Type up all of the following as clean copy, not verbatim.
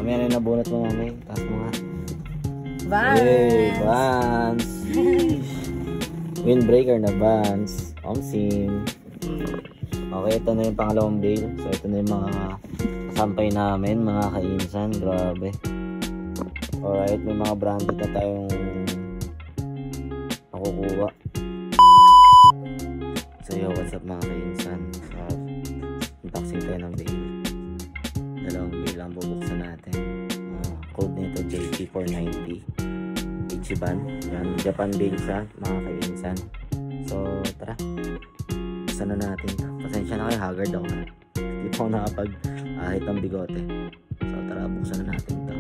Mamaya na yung nabunot mo, mami. Taas mo nga. Vans! Hey, Vans! Windbreaker na Vans. Omsim. Okay, ito na yung pangalawang bail. So, ito na yung mga kasampay namin, mga kainsan. Grabe. Alright, may mga branded na tayong nakukuha. So, yo, what's up mga kainsan? So, unboxing tayo ng bail. Dalawang bail lang bubuksan natin. Code nito JP490 Ichiban. Yan, Japan bail siya mga kainsan. So, tara. Buksan na natin. Pasensya na kayo, haggard ako. Hindi po ako nakapag-ahit ang bigote. So, tara, buksan na natin ito.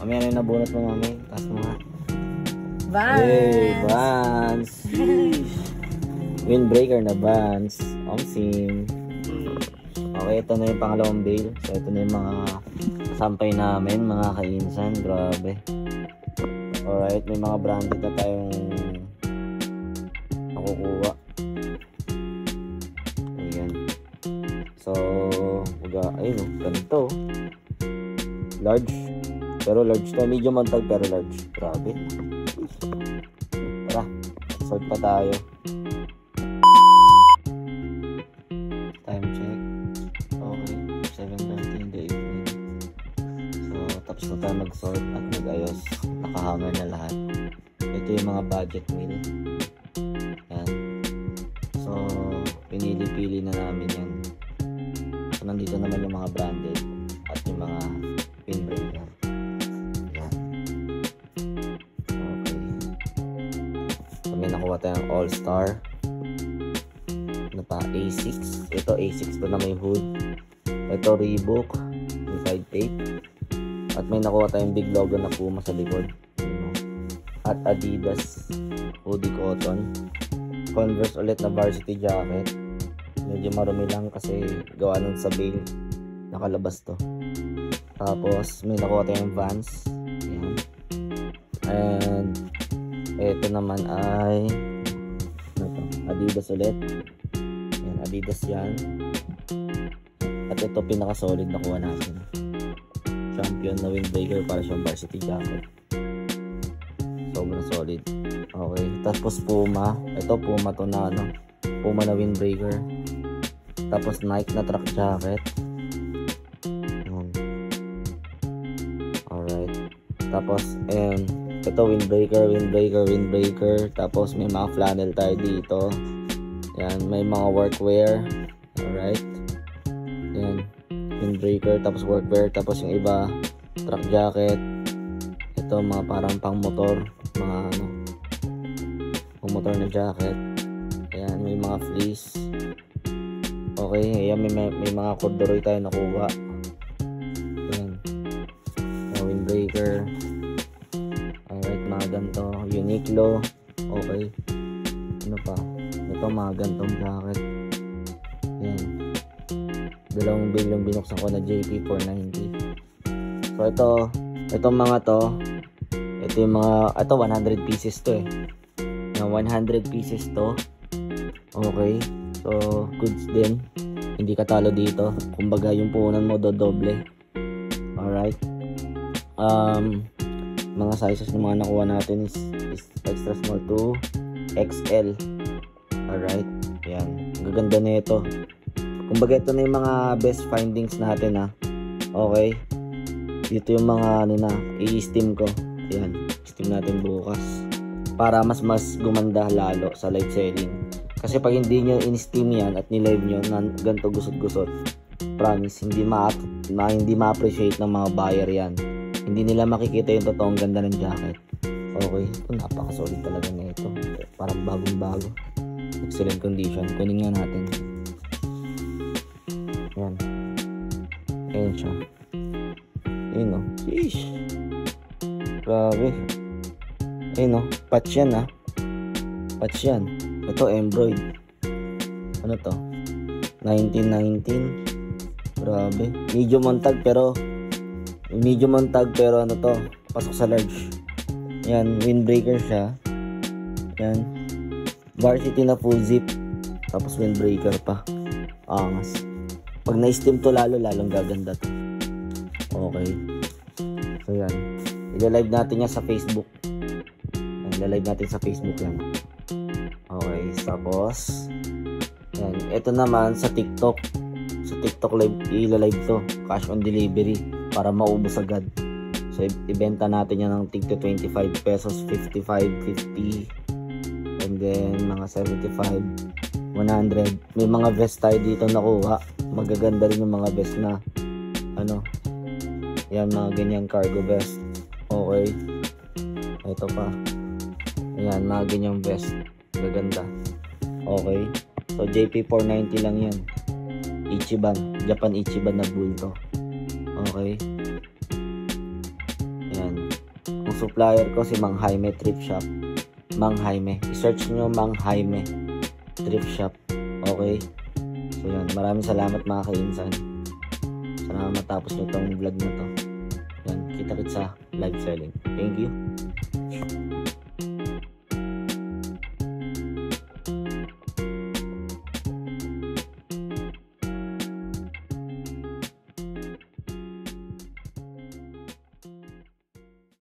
Mamaya na yung nabunot mo, mami. Taas mo nga. Vans! Hey, Vans! Windbreaker na Vans. Omsim. Okay, ito na yung pangalawang bail. So, ito na yung mga kasampay namin, mga kainsan. Grabe. Alright, may mga branded na tayong nakukuha. Ayan. So, ayun, ganito. Large. Pero large to. Medium ang tag pero large. Grabe. Tara. Sort pa tayo. Time check. Okay. 7:30 in the evening. So, tapos na tayo mag-sort at mag-ayos. Nakahanger na lahat. Ito yung mga budget meal. Yan. So, pinili-pili na namin yan. So, nandito naman yung mga branded at yung mga windbreaker. May nakuha tayong All-Star. Ano pa? A6. Ito A6 pa na may hood. Ito Reebok. May side tape. At may nakuha tayong big logo na Puma sa likod. At Adidas hoodie cotton. Converse ulit na varsity jacket. Medyo marumi lang kasi gawa nun sa bail. Nakalabas to. Tapos may nakuha tayong Vans. Ayan. And ito naman ay Adidas ulit. Yan, Adidas yan. At ito pinaka solid na kuha natin. Champion na windbreaker para siyang varsity jacket. Sobrang solid. Okay. Tapos Puma. Ito Puma to na ano. Puma na windbreaker. Tapos Nike na track jacket. Alright. Tapos ito windbreaker. Tapos may mga flannel tayo dito. Yan, may mga workwear. Alright. Yan, windbreaker, tapos workwear, tapos yung iba truck jacket. Ito mga parang pang motor, mga ano, pang motor na jacket. Ayan, may mga fleece. Okay, ayan, may mga corduroy tayo nakuha. Ayan, windbreaker. Alright, mga ganito. Uniqlo. Okay. Ano pa? Ito, mga gantong jacket. Ayan. Dalawang bail yung binuksan ko na JP490. So, itong mga to, ito yung mga, ito 100 pieces to eh. Yung 100 pieces to. Okay. So, goods din. Hindi katalo dito. Kumbaga, yung puhunan mo dodoble. Alright. Mga sizes ng mga nakuha natin is extra small to XL. Alright. Ayan. Ang gaganda na ito. Kumbaga ito na yung mga best findings natin ha. Okay. Dito yung mga ano na i-steam ko. Ayan. Steam natin bukas. Para mas gumanda lalo sa light selling. Kasi pag hindi nyo in-steam yan at nilive nyo na ganito gusot-gusot, promise, hindi ma-appreciate ng mga buyer yan. Hindi nila makikita yung totoong ganda ng jacket. Okay, ito napaka-solid talaga na ito. Parang bagong-bago. Excellent condition. Kunin nga natin. Yan. Ayan siya. Ayun o. Sheesh. Grabe. Ayun o. Patch yan ha. Patch yan. Ito embroid. Ano to? 1919. Grabe. Medium on tag pero ano to? Pasok sa large. Yan. Windbreaker siya. Yan. Varsity na full zip. Tapos windbreaker pa. Angas. Pag na-steam to lalong gaganda to. Okay. So yan. I-live natin yan sa Facebook. I-live natin sa Facebook yan. Okay. Tapos yan. Ito naman sa TikTok. Sa TikTok live, i-live to. Cash on delivery. Para maubos agad. So ibenta natin yan ng tig to 25 pesos, 55, 50. And then mga 75, 100. May mga vest tayo dito nakuha. Magaganda rin yung mga vest na ano. Yan, mga ganyan cargo vest. Okay. Ito pa. Ayan, mga ganyang vest. Gaganda. Okay. So JP 490 lang yan. Ichiban. Japan Ichiban na bull to. Okay. Ayan. Ang supplier ko si Mang Jaime Thrift Shop. Mang Jaime. I-search nyo Mang Jaime Thrift Shop. Okay. So yan. Maraming salamat mga kainsan. Sana matapos nyo itong vlog na to. Yan. Kita-kits sa live selling. Thank you.